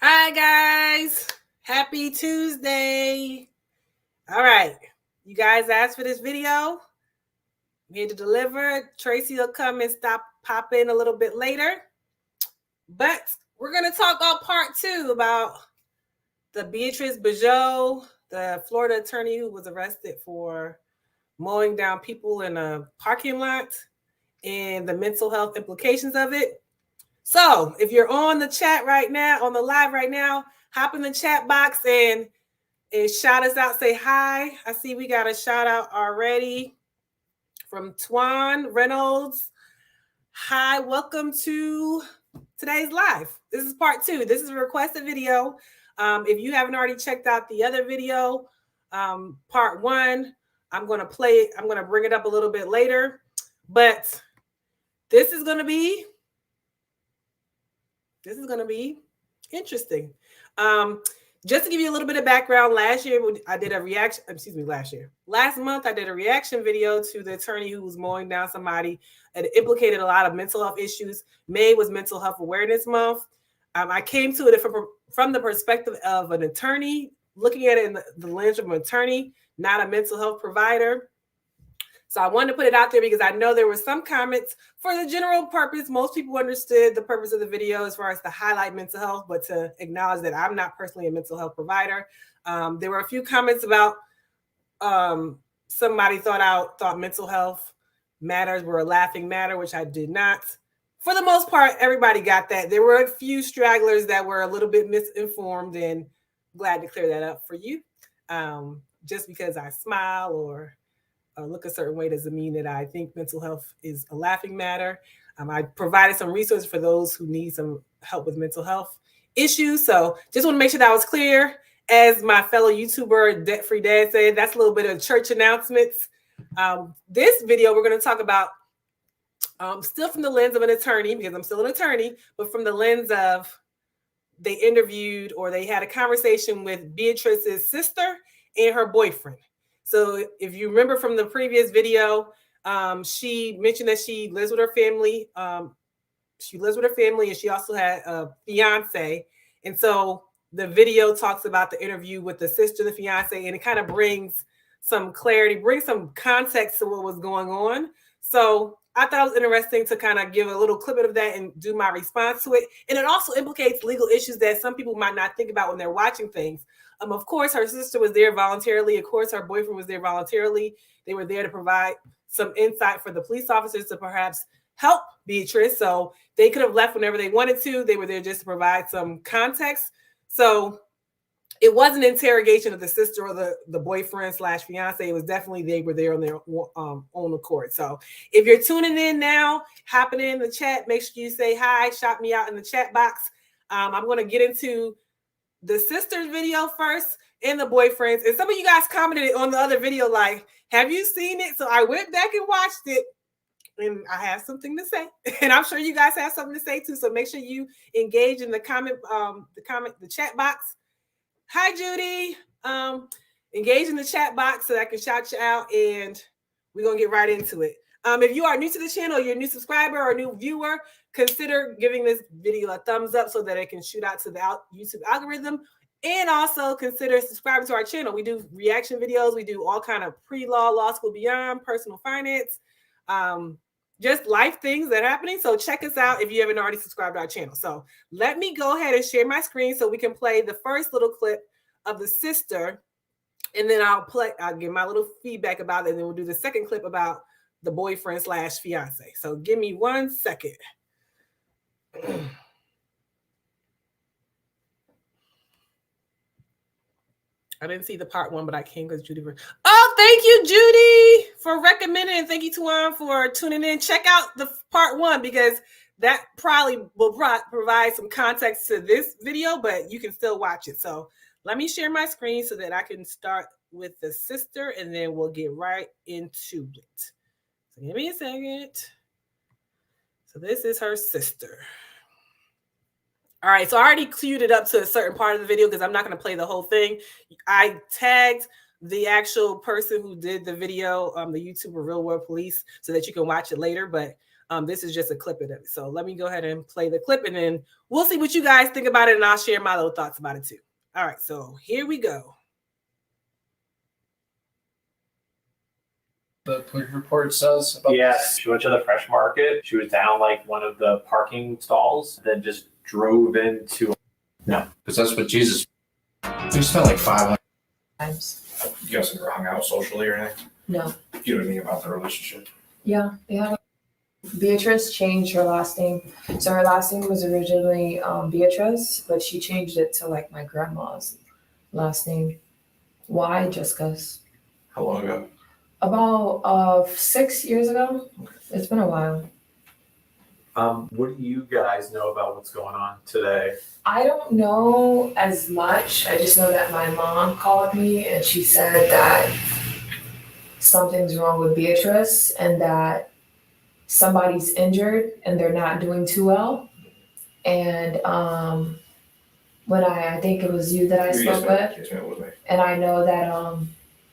Hi, guys. Happy Tuesday. All right. You guys asked for this video. I'm here to deliver. Tracy will come and pop in a little bit later. But we're going to talk about part 2 about the Beatrice Bijoux, the Florida attorney who was arrested for mowing down people in a parking lot and the mental health implications of it. So if you're on the chat right now, on the live right now, hop in the chat box and shout us out. Say hi. I see we got a shout out already from Twan Reynolds. Hi, welcome to today's live. This is part 2. This is a requested video. If you haven't already checked out the other video, part 1, I'm going to play it. I'm going to bring it up a little bit later. But this is going to be interesting. Just to give you a little bit of background, last month I did a reaction video to the attorney who was mowing down somebody. It implicated a lot of mental health issues. May was Mental Health Awareness Month. I came to it from the perspective of an attorney, looking at it in the lens of an attorney, not a mental health provider. So I wanted to put it out there because I know there were some comments for the general purpose. Most people understood the purpose of the video as far as to highlight mental health, but to acknowledge that I'm not personally a mental health provider. There were a few comments about somebody thought mental health matters were a laughing matter, which I did not. For the most part, everybody got that. There were a few stragglers that were a little bit misinformed, and glad to clear that up for you. Just because I smile or look a certain way doesn't mean that I think mental health is a laughing matter. I provided some resources for those who need some help with mental health issues. So just want to make sure that was clear. As my fellow YouTuber, Debt Free Dad, said, that's a little bit of church announcements. This video, we're going to talk about still from the lens of an attorney, because I'm still an attorney, but from the lens of they interviewed or they had a conversation with Beatrice's sister and her boyfriend. So if you remember from the previous video, she mentioned that she lives with her family. She lives with her family, and she also had a fiance. And so the video talks about the interview with the sister, the fiance, and it kind of brings some clarity, brings some context to what was going on. So I thought it was interesting to kind of give a little clip of that and do my response to it. And it also implicates legal issues that some people might not think about when they're watching things. Of course, her sister was there voluntarily. Of course, her boyfriend was there voluntarily. They were there to provide some insight for the police officers to perhaps help Beatrice. So they could have left whenever they wanted to. They were there just to provide some context. So it wasn't an interrogation of the sister or the boyfriend / fiance. It was definitely they were there on their own accord. So if you're tuning in now, hopping in the chat, make sure you say hi, shout me out in the chat box. I'm going to get into the sister's video first and the boyfriend's. And some of you guys commented on the other video, like, have you seen it? So I went back and watched it, and I have something to say. And I'm sure you guys have something to say too. So make sure you engage in the chat box. Hi, Judy. Engage in the chat box so that I can shout you out, and we're going to get right into it. If you are new to the channel, you're a new subscriber or a new viewer, consider giving this video a thumbs up so that it can shoot out to the YouTube algorithm. And also consider subscribing to our channel. We do reaction videos. We do all kind of pre-law, law school beyond, personal finance, just life things that are happening. So check us out if you haven't already subscribed to our channel. So let me go ahead and share my screen so we can play the first little clip of the sister. And then I'll give my little feedback about it. And then we'll do the second clip about the boyfriend / fiance. So give me 1 second. I didn't see the part 1, but I came because Judy. Oh, thank you, Judy, for recommending. And thank you, Tuan, for tuning in. Check out the part 1 because that probably will provide some context to this video, but you can still watch it. So let me share my screen so that I can start with the sister, and then we'll get right into it. So give me a second. So this is her sister. All right, so I already queued it up to a certain part of the video because I'm not going to play the whole thing. I tagged the actual person who did the video, the YouTuber Real World Police, so that you can watch it later. But This is just a clip of it. So let me go ahead and play the clip, and then we'll see what you guys think about it, and I'll share my little thoughts about it too. All right, so here we go. The police report says about Yes, she went to the fresh market. She was down like one of the parking stalls, then just drove into. No, because that's what Jesus. We spent like 500 times. You guys never hung out socially or anything? No. You know anything about the relationship? Yeah, yeah. Beatrice changed her last name. So her last name was originally Beatrice, but she changed it to like my grandma's last name. Why? Just because. How long ago? About 6 years ago. It's been a while. What do you guys know about what's going on today? I don't know as much. I just know that my mom called me and she said that something's wrong with Beatrice and that somebody's injured and they're not doing too well. And when I think it was you that I spoke with, Yes, ma'am, it was me. and I know that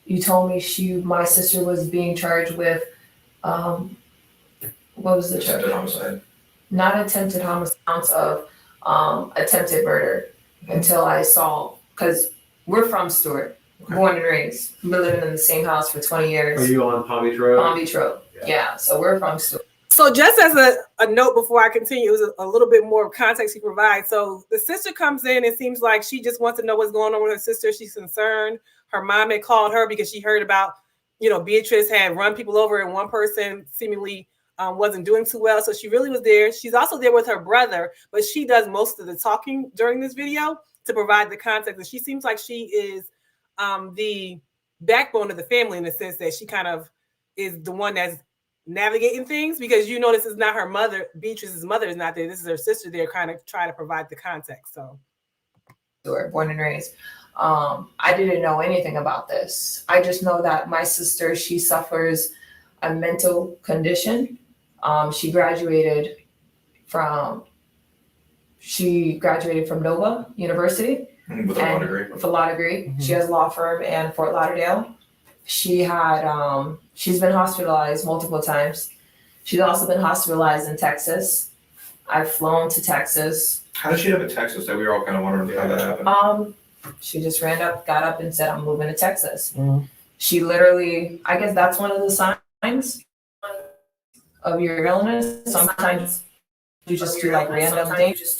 you told me my sister was being charged with what was the charge? Attempted homicide. Not attempted homicide, counts of attempted murder until I saw, because we're from Stewart, born and raised. We've been living in the same house for 20 years. Are you on Palm Beach Road? Palm Beach Road. Yeah, so we're from Stewart. So just as a note before I continue, it was a little bit more context he provides. So the sister comes in, it seems like she just wants to know what's going on with her sister. She's concerned. Her mom had called her because she heard about, Beatrice had run people over and one person seemingly wasn't doing too well. So she really was there. She's also there with her brother, but she does most of the talking during this video to provide the context. And she seems like she is the backbone of the family in the sense that she kind of is the one that's navigating things, because this is not her mother. Beatrice's mother is not there. This is her sister there, kind of trying to provide the context. So, Born and raised. I didn't know anything about this. I just know that my sister, she suffers a mental condition. She graduated from Nova University With a law degree. With a law degree. Mm-hmm. She has a law firm in Fort Lauderdale. She had she's been hospitalized multiple times. She's also been hospitalized in Texas. I've flown to Texas. How did she end up in Texas? That we were all kind of wondering how that happened. She just got up and said, "I'm moving to Texas." Mm-hmm. She literally, I guess that's one of the signs of your illness. Sometimes you just do like random things.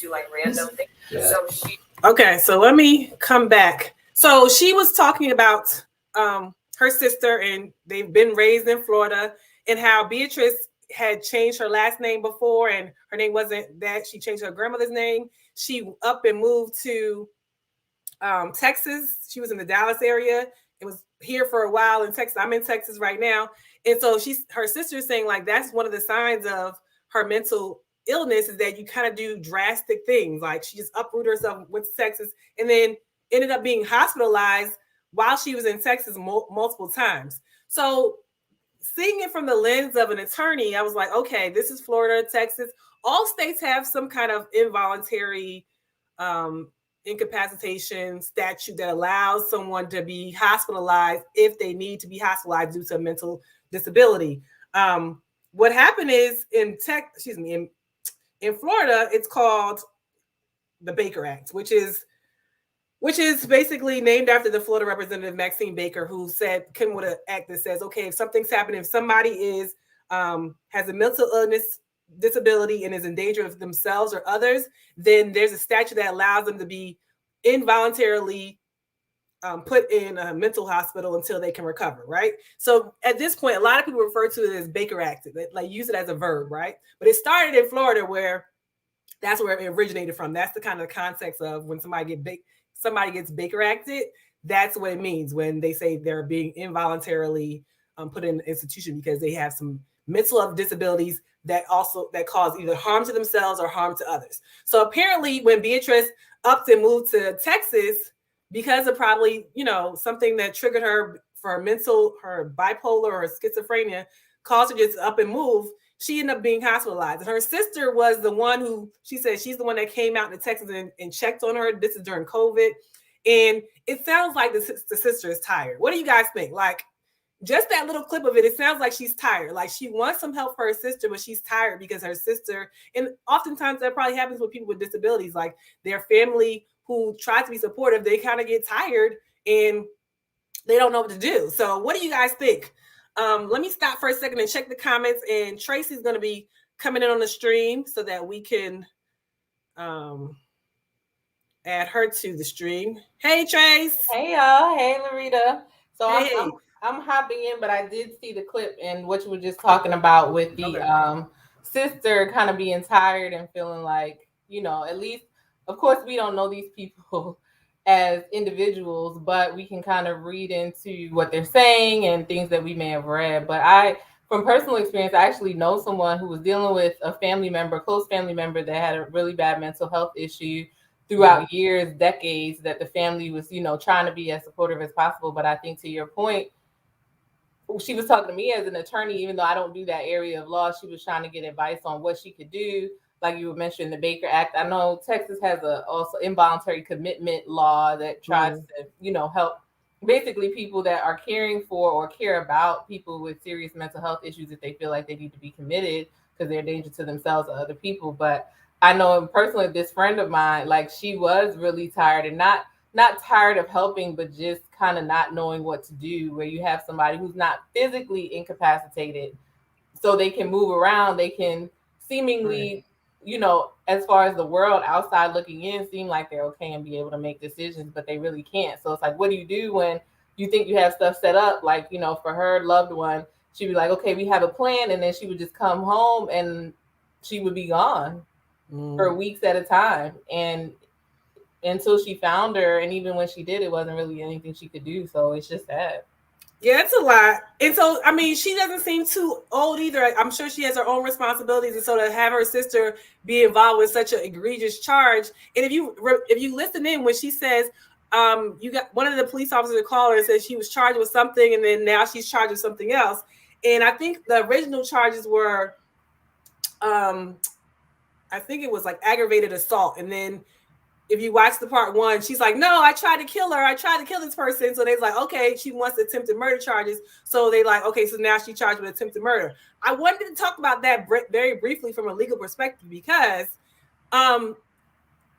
Yeah. So let me come back. So she was talking about her sister, and they've been raised in Florida, and how Beatrice had changed her last name before, and her name wasn't that. She changed her grandmother's name. She up and moved to Texas. She was in the Dallas area. It was here for a while in Texas. I'm in Texas right now. And so her sister is saying like that's one of the signs of her mental illness, is that you kind of do drastic things. Like she just uprooted herself, went to Texas, and then ended up being hospitalized while she was in Texas multiple times. So seeing it from the lens of an attorney, I was like, okay, this is Florida, Texas. All states have some kind of involuntary incapacitation statute that allows someone to be hospitalized if they need to be hospitalized due to a mental disability. What happened is in Florida, it's called the Baker Act, which is basically named after the Florida Representative Maxine Baker, who came with an act that says, okay, if something's happening, if somebody has a mental illness, disability, and is in danger of themselves or others, then there's a statute that allows them to be involuntarily put in a mental hospital until they can recover, right? So at this point, a lot of people refer to it as Baker Act, like use it as a verb, right? But it started in Florida, where that's where it originated from. That's the kind of context of when somebody gets Baker Acted. That's what it means when they say they're being involuntarily put in an institution because they have some mental disabilities that cause either harm to themselves or harm to others. So apparently when Beatrice upped and moved to Texas, because of probably, something that triggered her for her bipolar or schizophrenia, caused her to just up and move, she ended up being hospitalized. And her sister was the one who, she said she's the one that came out to Texas and checked on her. This is during COVID. And it sounds like the sister is tired. What do you guys think? Like, just that little clip of it, it sounds like she's tired. Like she wants some help for her sister, but she's tired because her sister, and oftentimes that probably happens with people with disabilities, like their family who tries to be supportive, they kind of get tired and they don't know what to do. So what do you guys think? Let me stop for a second and check the comments, and Tracy's going to be coming in on the stream so that we can add her to the stream. Hey, Trace. Hey, y'all. Hey, Larita. So Hey. I'm hopping in, but I did see the clip and what you were just talking about with the sister kind of being tired and feeling like, at least, of course, we don't know these people as individuals, but we can kind of read into what they're saying and things that we may have read. But from personal experience, I actually know someone who was dealing with a close family member that had a really bad mental health issue throughout years, decades, that the family was, trying to be as supportive as possible. But I think to your point, she was talking to me as an attorney, even though I don't do that area of law. She was trying to get advice on what she could do. Like you were mentioning the Baker Act. I know Texas has also involuntary commitment law that tries to, help basically people that are caring for or care about people with serious mental health issues if they feel like they need to be committed because they're a danger to themselves or other people. But I know personally this friend of mine, like she was really tired and not tired of helping, but just kind of not knowing what to do, where you have somebody who's not physically incapacitated so they can move around. They can seemingly, as far as the world outside looking in, seem like they're okay and be able to make decisions, but they really can't. So it's like, what do you do when you think you have stuff set up? Like, for her loved one, she'd be like, okay, we have a plan. And then she would just come home and she would be gone for weeks at a time. And until she found her, and even when she did, it wasn't really anything she could do. So it's just sad. Yeah, it's a lot. And so, I mean, she doesn't seem too old either. I'm sure she has her own responsibilities. And so to have her sister be involved with such an egregious charge. And if you listen in when she says, you got one of the police officers called her and said she was charged with something, and then now she's charged with something else. And I think the original charges were, I think it was like aggravated assault. And then if you watch the part one, she's like, no, I tried to kill her. I tried to kill this person. So they're like, okay, she wants attempted murder charges. So they like, okay, so now she's charged with attempted murder. I wanted to talk about that very briefly from a legal perspective because in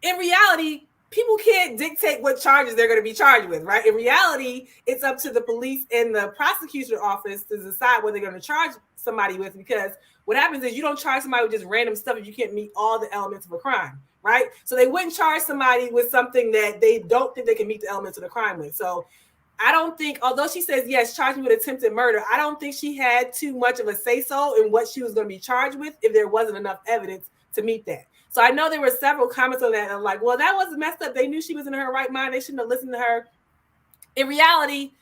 reality, people can't dictate what charges they're going to be charged with, right? In reality, it's up to the police and the prosecution office to decide what they're going to charge somebody with, because what happens is you don't charge somebody with just random stuff if you can't meet all the elements of a crime. Right. So they wouldn't charge somebody with something that they don't think they can meet the elements of the crime with. So I don't think, although she says, yes, charge me with attempted murder, I don't think she had too much of a say so in what she was going to be charged with if there wasn't enough evidence to meet that. So I know there were several comments on that. And I'm like, well, that was messed up. They knew she was in her right mind. They shouldn't have listened to her. In reality,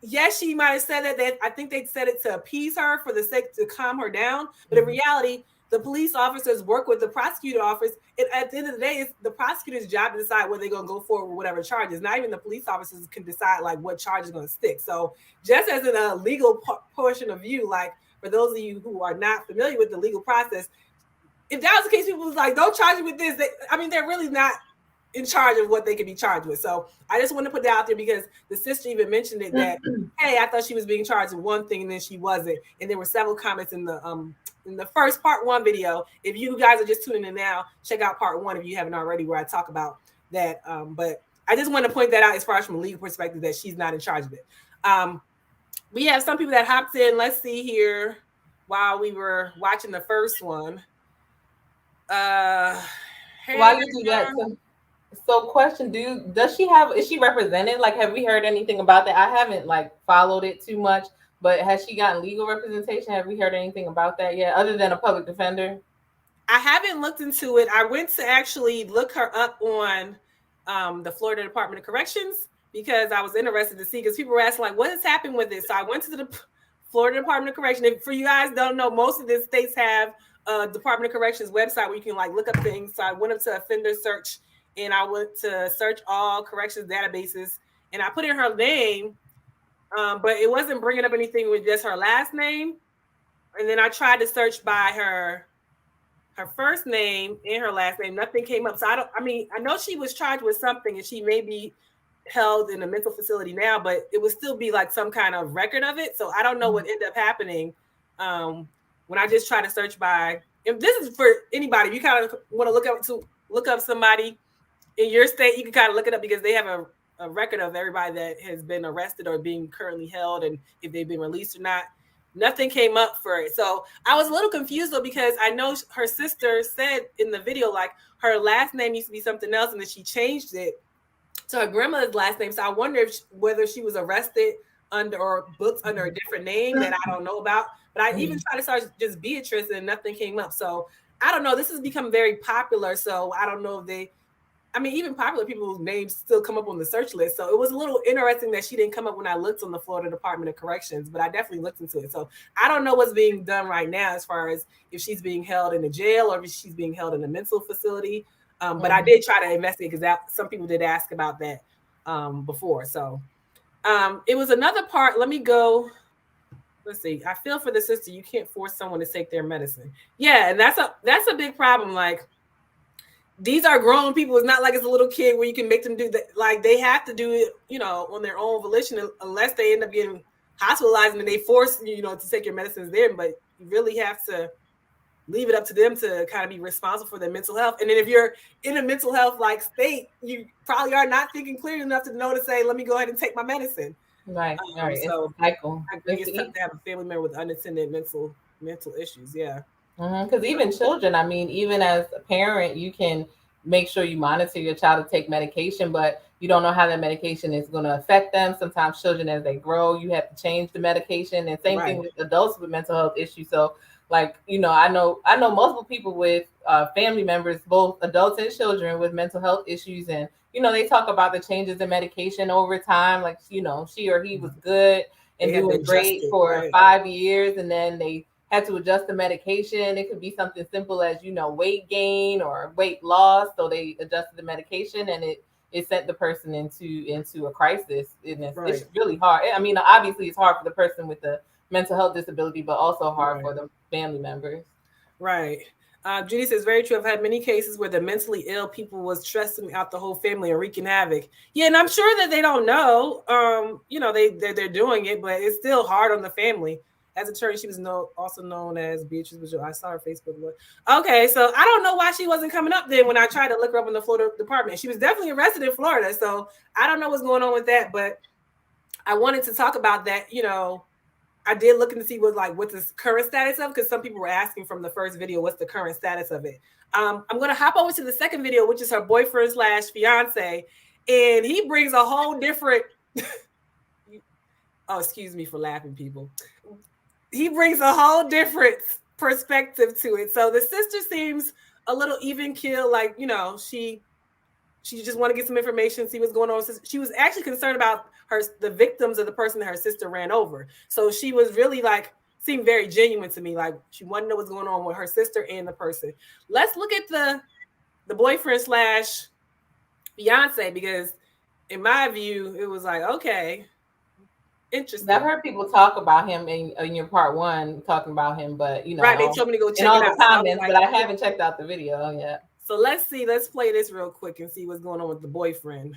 yes, she might have said that. I think they said it to appease her for the sake to calm her down. But in reality, the police officers work with the prosecutor office. And at the end of the day, it's the prosecutor's job to decide whether they're going to go forward with whatever charges. Not even the police officers can decide like what charge is going to stick. So just as in a legal portion of view, like for those of you who are not familiar with the legal process, if that was the case, people was like, don't charge you with this. They're really not in charge of what they could be charged with. So I just want to put that out there because the sister even mentioned it that, hey, I thought she was being charged with one thing and then she wasn't. And there were several comments in the first part one video. If you guys are just tuning in now, check out part one if you haven't already, where I talk about that. But I just want to point that out as far as from a legal perspective that she's not in charge of it. We have some people that hopped in. Let's see here while we were watching the first one. While you do that, so question, is she represented? Like, have we heard anything about that? I haven't followed it too much, but has she gotten legal representation? Have we heard anything about that yet, other than a public defender? I haven't looked into it. I went to actually look her up on the Florida Department of Corrections because I was interested to see, because people were asking what has happened with this. So I went to the Florida Department of Corrections. If for you guys don't know, most of the states have a Department of Corrections website where you can look up things. So I went up to offender search and I went to search all corrections databases and I put in her name, but it wasn't bringing up anything with just her last name. And then I tried to search by her first name and her last name. Nothing came up. So I know she was charged with something and she may be held in a mental facility now, but it would still be like some kind of record of it. So I don't know what ended up happening when I just try to search by. If this is for anybody, if you kind of want to look up somebody in your state, you can kind of look it up because they have a record of everybody that has been arrested or being currently held and if they've been released or not. Nothing came up for it. So I was a little confused though, because I know her sister said in the video, like her last name used to be something else and then she changed it to her grandmother's last name. So I wonder whether she was arrested under or booked under a different name that I don't know about. But I even tried to search just Beatrice and nothing came up. So I don't know. This has become very popular. So I don't know if even popular people's names still come up on the search list. So it was a little interesting that she didn't come up when I looked on the Florida Department of Corrections, but I definitely looked into it. So I don't know what's being done right now as far as if she's being held in a jail or if she's being held in a mental facility. But I did try to investigate because some people did ask about that before. So it was another part. Let me go. Let's see. I feel for the sister. You can't force someone to take their medicine. Yeah, and that's a big problem. Like, these are grown people. It's not like it's a little kid where you can make them do that. Like, they have to do it, on their own volition, unless they end up getting hospitalized and they force to take your medicines there. But you really have to leave it up to them to kind of be responsible for their mental health. And then if you're in a mental health like state, you probably are not thinking clearly enough to know to say, let me go ahead and take my medicine. Right. Right. So it's a cycle. I think it's tough to have a family member with unattended mental issues. Yeah. Because even children, even as a parent, you can make sure you monitor your child to take medication, but you don't know how that medication is going to affect them. Sometimes children, as they grow, you have to change the medication, and same thing with adults with mental health issues. So, like, I know multiple people with family members, both adults and children with mental health issues, and they talk about the changes in medication over time. Like, she or he was good and doing great for 5 years, and then they had to adjust the medication. It could be something simple as, weight gain or weight loss. So they adjusted the medication and it sent the person into a crisis. And it's really hard. Obviously it's hard for the person with the mental health disability, but also hard for the family members. Right. Judy says, very true. I've had many cases where the mentally ill people was stressing out the whole family and wreaking havoc. Yeah, and I'm sure that they don't know. They're doing it, but it's still hard on the family. As attorney, she was also known as Beatrice Bijoux. I saw her Facebook. Okay, so I don't know why she wasn't coming up then when I tried to look her up in the Florida department. She was definitely arrested in Florida, so I don't know what's going on with that. But I wanted to talk about that. I did look to see what the current status of, because some people were asking from the first video, what's the current status of it. I'm going to hop over to the second video, which is her boyfriend/fiance, and he brings a whole different. Oh, excuse me for laughing, people. He brings a whole different perspective to it. So the sister seems a little even keel, like, she just want to get some information, see what's going on. She was actually concerned about the victims of the person that her sister ran over. So she was really seemed very genuine to me. Like, she wanted to know what's going on with her sister and the person. Let's look at the boyfriend/fiance, because in my view, it was like, okay, interesting. I've heard people talk about him in your part one, talking about him, but right, they told me to go check in all it out. The comments, but I haven't checked out the video yet. So let's play this real quick and see what's going on with the boyfriend.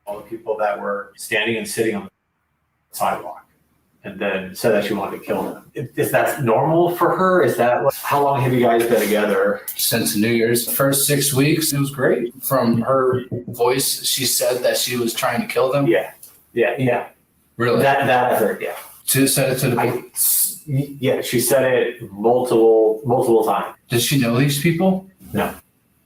All the people that were standing and sitting on the sidewalk, and then said that she wanted to kill them. Is that normal for her? How long have you guys been together? Since New Year's. The first 6 weeks, it was great. From her voice, she said that she was trying to kill them. Yeah. Really? That I heard, yeah. She said it to the yeah, she said it multiple times. Does she know these people? No.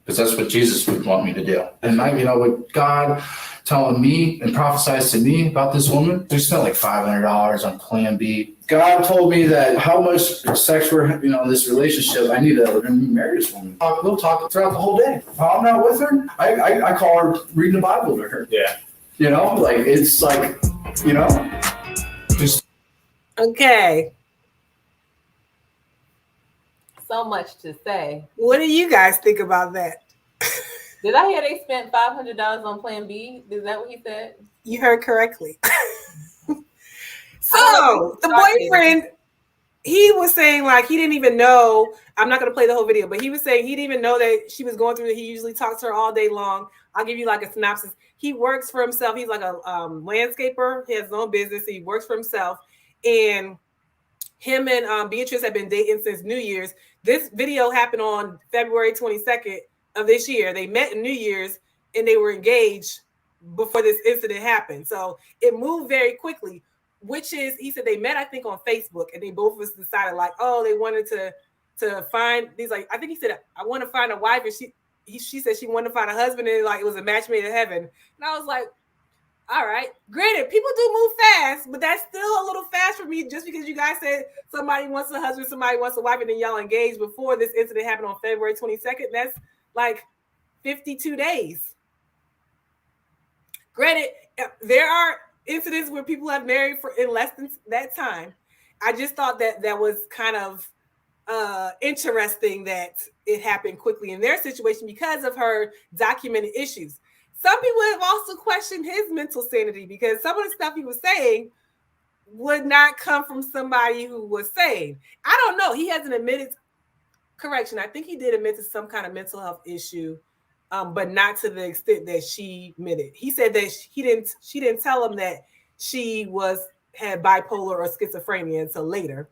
Because that's what Jesus would want me to do. And with God telling me and prophesies to me about this woman, we spent like $500 on Plan B. God told me that how much sex we're, in this relationship, I need to marry this woman. We'll talk throughout the whole day. If I'm not with her, I call her reading the Bible to her. Yeah. It's like, just. Okay. So much to say. What do you guys think about that? Did I hear they spent $500 on Plan B? Is that what he said? You heard correctly. So the boyfriend, he was saying like he didn't even know. I'm not going to play the whole video, but he was saying he didn't even know that she was going through it. He usually talks to her all day long. I'll give you like a synopsis. He works for himself. He's like a landscaper. He has his own business. He works for himself. And him and Beatrice have been dating since New Year's. This video happened on February 22nd of this year. They met in New Year's and they were engaged before this incident happened. So it moved very quickly, which is, he said they met, I think, on Facebook, and they both of us decided like, oh, they wanted to find these, like, I think he said, I want to find a wife, and she said she wanted to find a husband, and like it was a match made in heaven. And I was like, all right. Granted, people do move fast, but that's still a little fast for me, just because you guys said somebody wants a husband, somebody wants a wife, and then y'all engaged before this incident happened on February 22nd. That's like 52 days. Granted, there are incidents where people have married for in less than that time. I just thought that was kind of interesting that it happened quickly in their situation because of her documented issues. Some people have also questioned his mental sanity because some of the stuff he was saying would not come from somebody who was sane. I don't know. He hasn't admitted, correction, I think he did admit to some kind of mental health issue, but not to the extent that she admitted. He said that she didn't tell him that she had bipolar or schizophrenia until later.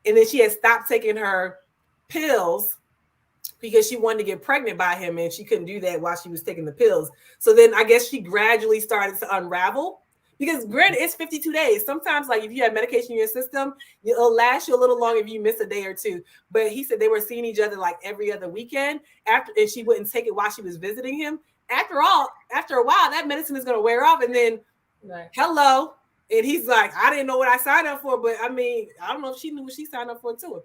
And then she had stopped taking her pills because she wanted to get pregnant by him, and she couldn't do that while she was taking the pills. So then I guess she gradually started to unravel, because granted, it's 52 days. Sometimes, like, if you have medication in your system, it'll last you a little longer if you miss a day or two. But he said they were seeing each other like every other weekend and she wouldn't take it while she was visiting him. After a while, that medicine is going to wear off, and then hello. And he's like, I didn't know what I signed up for, but I mean, I don't know if she knew what she signed up for too.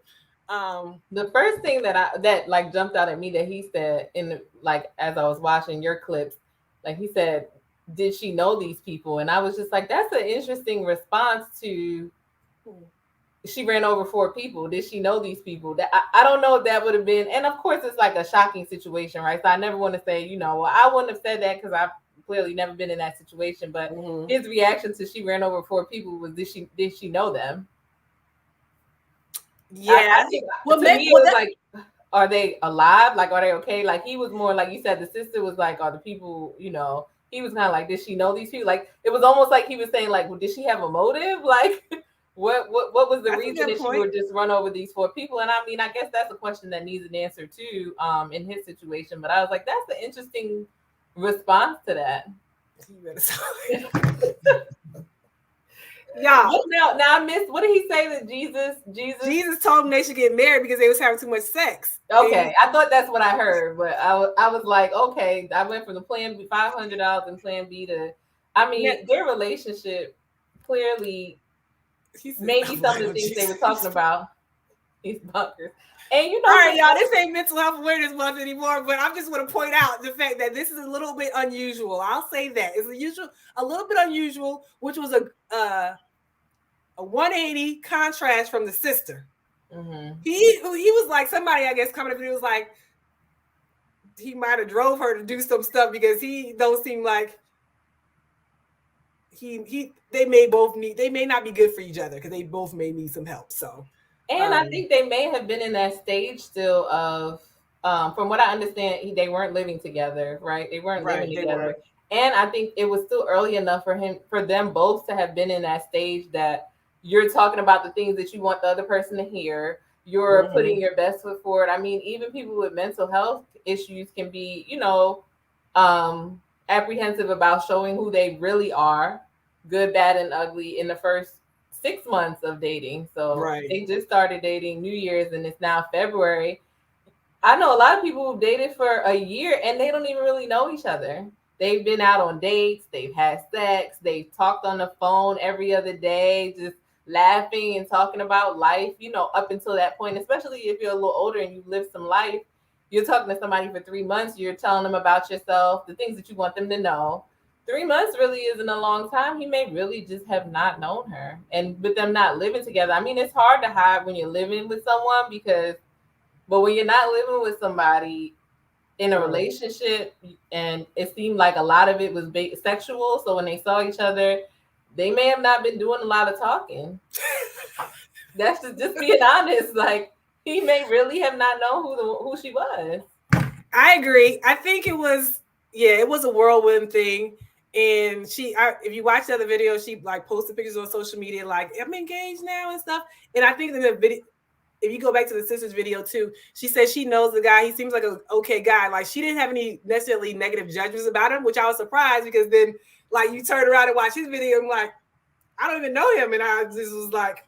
The first thing that like jumped out at me that he said as I was watching your clips, like he said, did she know these people? And I was just like, that's an interesting response to, she ran over 4 people. Did she know these people? That I don't know if that would have been, and of course it's like a shocking situation, right? So I never want to say, well, I wouldn't have said that because I've clearly never been in that situation. But his reaction to she ran over 4 people was, did she know them? Yeah. I think, to me, it was like, are they alive? Like, are they okay? Like, he was more like, you said, the sister was like, are the people, he was kind of like, did she know these people? Like, it was almost like he was saying, like, well, did she have a motive? Like, what was the reason that she would just run over these 4 people? And I mean, I guess that's a question that needs an answer too, in his situation. But I was like, that's an interesting response to that. Yeah. Now I missed. What did he say that Jesus told them they should get married because they was having too much sex. Okay, I thought that's what I heard, but I was like, okay, I went from the plan B, $500 and plan B to, I mean, their relationship clearly, maybe some of the things they were talking about, these bunkers. And all right, y'all, this ain't mental health awareness month anymore, but I just want to point out the fact that this is a little bit unusual. I'll say that it's a little bit unusual, which was a 180 contrast from the sister. Mm-hmm. He was like, somebody, I guess, coming up, he was like, he might have drove her to do some stuff because he don't seem like they may not be good for each other because they both may need some help. So, and I think they may have been in that stage still of, from what I understand, they weren't living together, right? They weren't living together. And I think it was still early enough for them both to have been in that stage that you're talking about the things that you want the other person to hear. You're putting your best foot forward. I mean, even people with mental health issues can be, apprehensive about showing who they really are, good, bad, and ugly, in the first 6 months of dating. So they just started dating New Year's and it's now February. I know a lot of people who dated for a year and they don't even really know each other. They've been out on dates, they've had sex, they've talked on the phone every other day, just laughing and talking about life, up until that point, especially if you're a little older and you've lived some life. You're talking to somebody for 3 months, you're telling them about yourself, the things that you want them to know. 3 months really isn't a long time. He may really just have not known her. And with them not living together, I mean, it's hard to hide when you're living with someone but when you're not living with somebody in a relationship, and it seemed like a lot of it was sexual. So when they saw each other, they may have not been doing a lot of talking. That's just being honest. Like, he may really have not known who she was. I agree. I think it was a whirlwind thing. And if you watch the other video, she like posted pictures on social media, like, I'm engaged now and stuff. And I think in the video, if you go back to the sister's video too, she says she knows the guy. He seems like an okay guy. Like, she didn't have any necessarily negative judgments about him, which I was surprised, because then like you turn around and watch his video, I'm like, I don't even know him. And I just was like,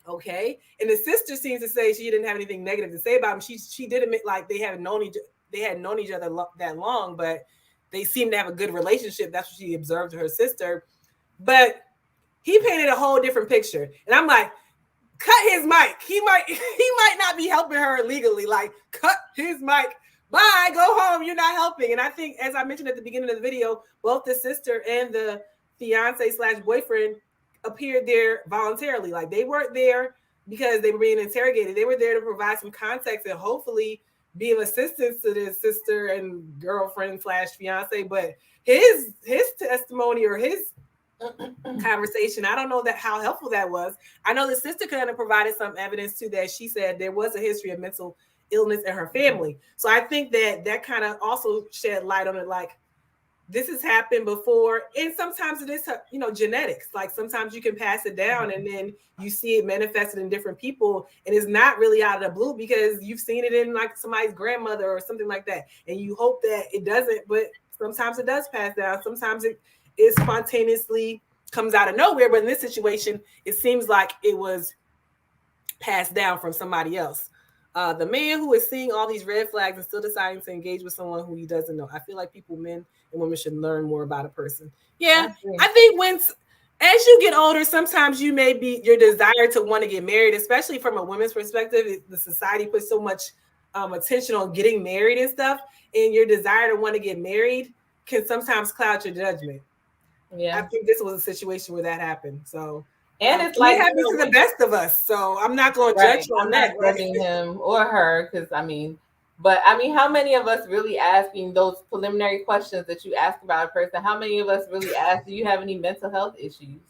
okay. And the sister seems to say she didn't have anything negative to say about him. She did admit like they hadn't known each other that long, but they seemed to have a good relationship. That's what she observed to her sister. But he painted a whole different picture. And I'm like, cut his mic. He might not be helping her legally. Like, cut his mic. Bye, go home. You're not helping. And I think, as I mentioned at the beginning of the video, both the sister and the fiance/boyfriend appeared there voluntarily. Like, they weren't there because they were being interrogated. They were there to provide some context and hopefully be of assistance to this sister and girlfriend/fiance. But his testimony or his conversation, I don't know how helpful that was. I know the sister kind of provided some evidence too, that she said there was a history of mental illness in her family. So I think that kind of also shed light on it. Like, this has happened before, and sometimes it is, genetics. Like, sometimes you can pass it down and then you see it manifested in different people, and it's not really out of the blue because you've seen it in like somebody's grandmother or something like that, and you hope that it doesn't, but sometimes it does pass down. Sometimes it spontaneously comes out of nowhere, but in this situation, it seems like it was passed down from somebody else. The man who is seeing all these red flags and still deciding to engage with someone who he doesn't know. I feel like men and women should learn more about a person. Yeah, I think as you get older, sometimes your desire to want to get married, especially from a woman's perspective, the society puts so much attention on getting married and stuff, and your desire to want to get married can sometimes cloud your judgment. Yeah, I think this was a situation where that happened. So. And it's like, it happens to the best of us, so I'm not going to judge on that. I'm not judging him or her, because how many of us really asking those preliminary questions that you ask about a person? How many of us really ask, do you have any mental health issues?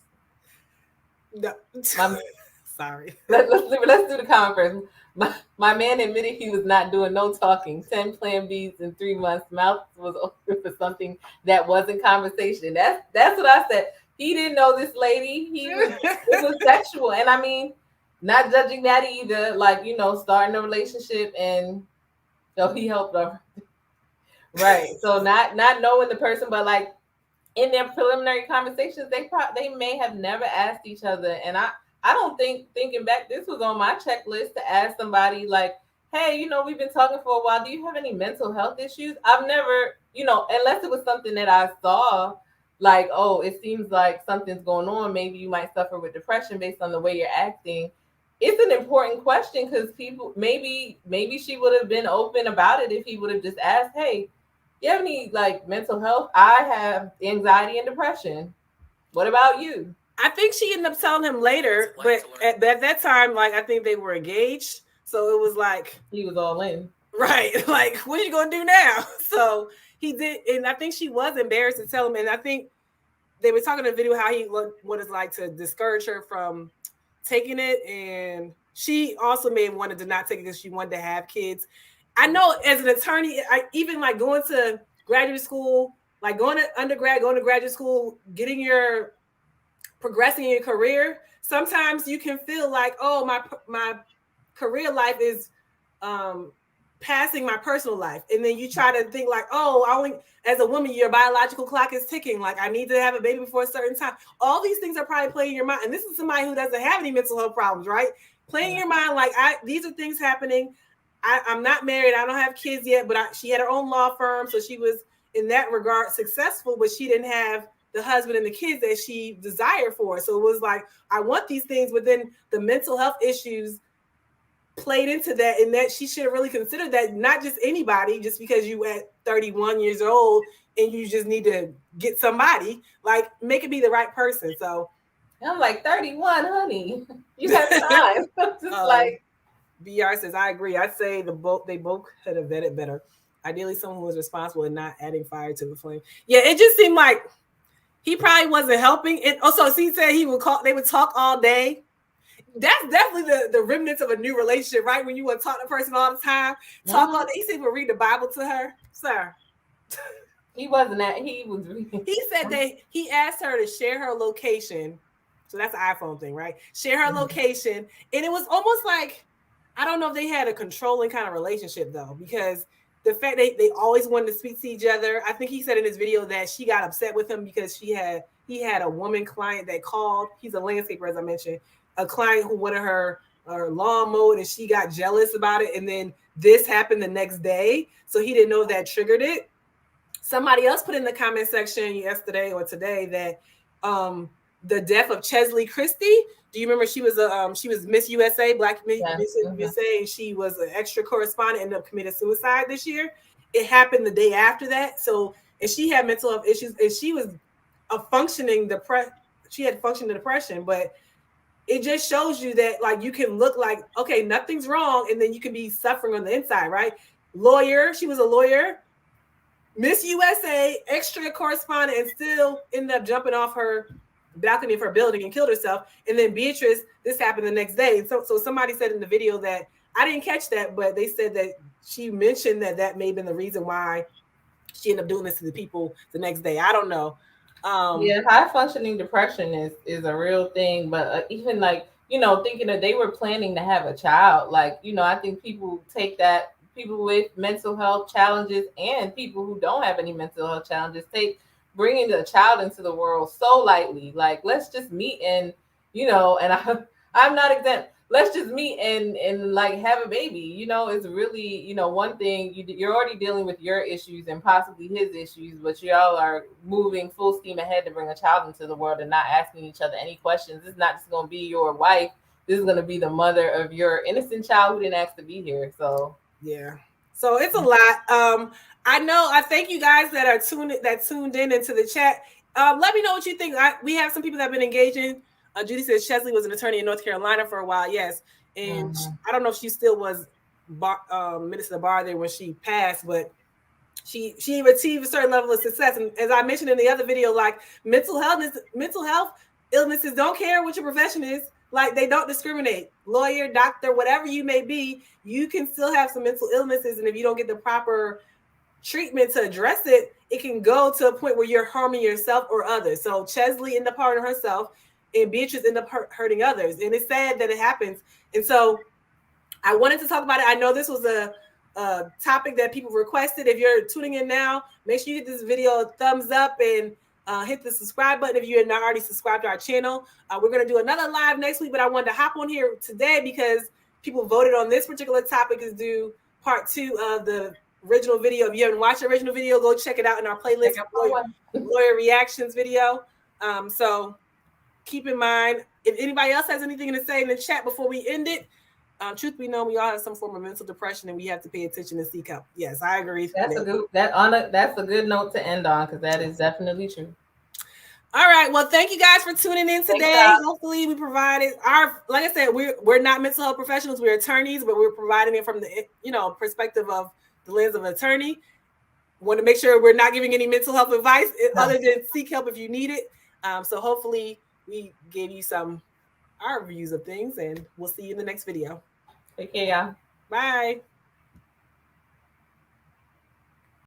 No. Sorry. Let's do the comment first. My man admitted he was not doing no talking. 10 Plan Bs in 3 months. Mouth was open for something that wasn't conversation. That's what I said. He didn't know this lady. It was sexual. And not judging that either. Like, starting a relationship and he helped her. Right. So not knowing the person, but like in their preliminary conversations, they may have never asked each other. And I don't think, thinking back, this was on my checklist to ask somebody like, hey, we've been talking for a while. Do you have any mental health issues? I've never, unless it was something that I saw, like, oh, it seems like something's going on. Maybe you might suffer with depression based on the way you're acting. It's an important question because people, maybe she would have been open about it if he would have just asked, hey, you have any like mental health? I have anxiety and depression. What about you? I think she ended up telling him later, but at that time, like, I think they were engaged. So it was like, he was all in. Right. Like, what are you going to do now? So he did. And I think she was embarrassed to tell him. And I think they were talking in the video how he looked, what it's like to discourage her from taking it. And she also may have wanted to not take it because she wanted to have kids. I know as an attorney, even like going to graduate school, like going to undergrad, going to graduate school, progressing in your career, sometimes you can feel like, oh, my career life is passing my personal life. And then you try to think like, oh, as a woman, your biological clock is ticking. Like, I need to have a baby before a certain time. All these things are probably playing in your mind. And this is somebody who doesn't have any mental health problems, right? Playing in your mind, like, these are things happening. I'm not married. I don't have kids yet, but she had her own law firm. So she was, in that regard, successful, but she didn't have the husband and the kids that she desired for. So it was like, I want these things, but then the mental health issues played into that, and that she should really consider that not just anybody, just because you at 31 years old and you just need to get somebody, like, make it be the right person. So I'm like, 31, honey, you have time. Just like BR says, I agree. I'd say they both could have vetted better. Ideally, someone who was responsible and not adding fire to the flame. Yeah, it just seemed like he probably wasn't helping. And also, he said they would talk all day. that's definitely the remnants of a new relationship, right? When you want to talk to a person all the time, talk about he said, "We'll read the Bible to her, sir." He wasn't that. He was. He said that he asked her to share her location. So that's an iPhone thing, right? Share her location, and it was almost like, I don't know if they had a controlling kind of relationship though, because the fact they always wanted to speak to each other. I think he said in his video that she got upset with him because he had a woman client that called. He's a landscaper, as I mentioned, a client who wanted her lawn mowed, and she got jealous about it. And then this happened the next day, so he didn't know if that triggered it. Somebody else put in the comment section yesterday or today that the death of Chesley Christie. Do you remember she was Miss USA, Black Miss USA, and she was an extra correspondent, ended up committing suicide this year. It happened the day after that. So, and she had mental health issues, and she was a functioning she had functioning depression, but it just shows you that like you can look like, okay, nothing's wrong, and then you can be suffering on the inside, right? Lawyer, she was a lawyer, Miss USA, extra correspondent, and still ended up jumping off her balcony of her building and killed herself. And then Beatrice, this happened the next day. And so somebody said in the video that, I didn't catch that, but they said that she mentioned that may have been the reason why she ended up doing this to the people the next day. I don't know. Yeah, high functioning depression is a real thing, but even like, thinking that they were planning to have a child, like, I think people take that, people with mental health challenges and people who don't have any mental health challenges take bringing a child into the world so lightly. Like, let's just meet and, and I'm not exempt. Let's just meet and like have a baby. It's really, one thing you're already dealing with your issues and possibly his issues, but y'all are moving full steam ahead to bring a child into the world and not asking each other any questions. It's not just going to be your wife. This is going to be the mother of your innocent child who didn't ask to be here. So yeah. So it's a lot. I thank you guys that tuned in into the chat. Let me know what you think. We have some people that have been engaging. Judy says Chesley was an attorney in North Carolina for a while. Yes. And I don't know if she still was minister of bar there when she passed, but she achieved a certain level of success. And as I mentioned in the other video, like mental health illnesses don't care what your profession is. Like, they don't discriminate. Lawyer, doctor, whatever you may be, you can still have some mental illnesses. And if you don't get the proper treatment to address it, it can go to a point where you're harming yourself or others. So Chesley ended up hurting herself, and Beatrice ended up hurting others. And it's sad that it happens. And so I wanted to talk about it. I know this was a topic that people requested. If you're tuning in now, make sure you give this video a thumbs up and hit the subscribe button if you're not already subscribed to our channel. We're going to do another live next week, but I wanted to hop on here today because people voted on this particular topic is do part 2 of the original video. If you haven't watched the original video, go check it out in our playlist, lawyer reactions video. So keep in mind, if anybody else has anything to say in the chat before we end it, truth be known, we all have some form of mental depression and we have to pay attention and seek help. Yes, I agree. That's a good note to end on, because that is definitely true. All right. Well, thank you guys for tuning in today. Hopefully we provided like I said, we're not mental health professionals, we're attorneys, but we're providing it from the perspective of the lens of an attorney. Want to make sure we're not giving any mental health advice other than seek help if you need it. So hopefully we gave you our views of things, and we'll see you in the next video. Take care, y'all. Bye.